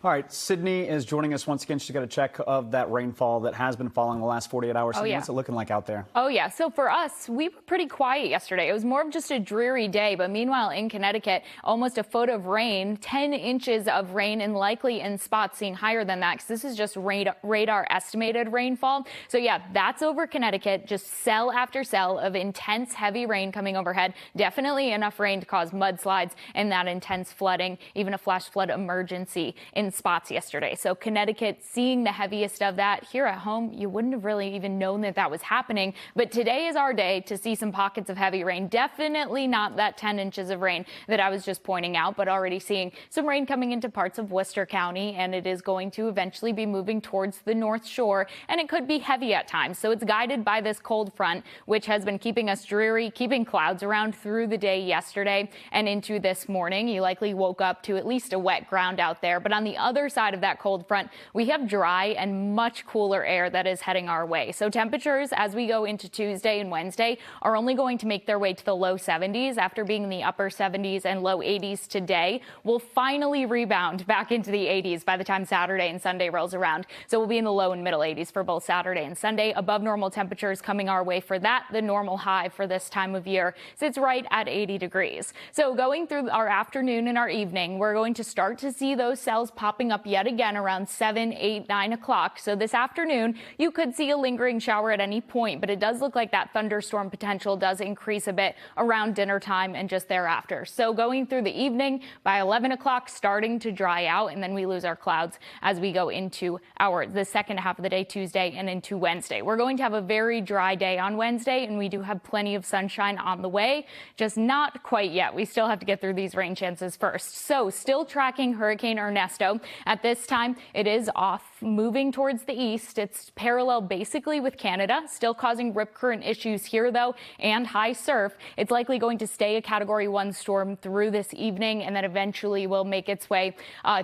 All right, Sydney is joining us once again. She's got a check of that rainfall that has been falling the last 48 hours. Sydney, what's it looking like out there? Oh, yeah. So for us, we were pretty quiet yesterday. It was more of just a dreary day. But meanwhile, in Connecticut, almost a foot of rain, 10 inches of rain, and likely in spots seeing higher than that because this is just radar estimated rainfall. So, yeah, that's over Connecticut. Just cell after cell of intense heavy rain coming overhead. Definitely enough rain to cause mudslides and that intense flooding, even a flash flood emergency in spots yesterday. So Connecticut seeing the heaviest of that. Here at home, you wouldn't have really even known that that was happening. But today is our day to see some pockets of heavy rain. Definitely not that 10 inches of rain that I was just pointing out, but already seeing some rain coming into parts of Worcester County, and it is going to eventually be moving towards the North Shore, and it could be heavy at times. So it's guided by this cold front, which has been keeping us dreary, keeping clouds around through the day yesterday and into this morning. You likely woke up to at least a wet ground out there, but on the other side of that cold front, we have dry and much cooler air that is heading our way. So temperatures as we go into Tuesday and Wednesday are only going to make their way to the low 70s after being in the upper 70s and low 80s today. We'll finally rebound back into the 80s by the time Saturday and Sunday rolls around. So we'll be in the low and middle 80s for both Saturday and Sunday. Above normal temperatures coming our way for that. The normal high for this time of year sits right at 80 degrees. So going through our afternoon and our evening, we're going to start to see those cells popping up yet again around 7, 8, 9 o'clock. So this afternoon, you could see a lingering shower at any point, but it does look like that thunderstorm potential does increase a bit around dinner time and just thereafter. So going through the evening, by 11 o'clock, starting to dry out, and then we lose our clouds as we go into the second half of the day, Tuesday and into Wednesday. We're going to have a very dry day on Wednesday, and we do have plenty of sunshine on the way, just not quite yet. We still have to get through these rain chances first. So still tracking Hurricane Ernesto. At this time, it is off, moving towards the east. It's parallel basically with Canada, still causing rip current issues here, though, and high surf. It's likely going to stay a Category 1 storm through this evening, and then eventually will make its way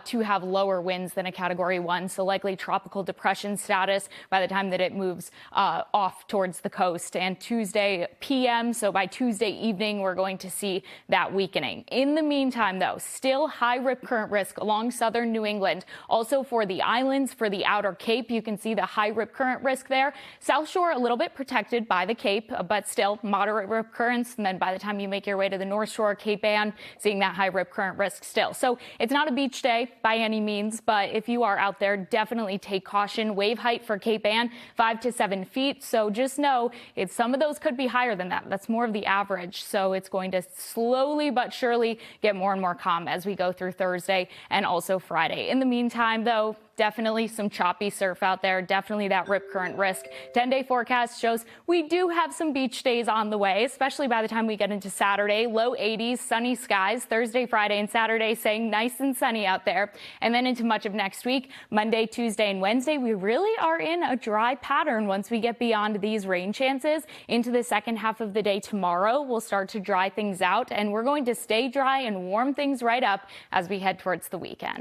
to have lower winds than a Category 1, so likely tropical depression status by the time that it moves off towards the coast. And Tuesday p.m., so by Tuesday evening, we're going to see that weakening. In the meantime, though, still high rip current risk along southern New England. Also for the islands, for the outer Cape, you can see the high rip current risk there. South Shore a little bit protected by the Cape, but still moderate rip currents. And then by the time you make your way to the North Shore, Cape Ann, seeing that high rip current risk still. So it's not a beach day by any means, but if you are out there, definitely take caution. Wave height for Cape Ann, 5 to 7 feet. So just know some of those could be higher than that. That's more of the average. So it's going to slowly but surely get more and more calm as we go through Thursday and also Friday. In the meantime, though, definitely some choppy surf out there. Definitely that rip current risk. 10-day forecast shows we do have some beach days on the way, especially by the time we get into Saturday. Low 80s, sunny skies. Thursday, Friday, and Saturday staying nice and sunny out there. And then into much of next week, Monday, Tuesday, and Wednesday, we really are in a dry pattern once we get beyond these rain chances. Into the second half of the day tomorrow, we'll start to dry things out, and we're going to stay dry and warm things right up as we head towards the weekend.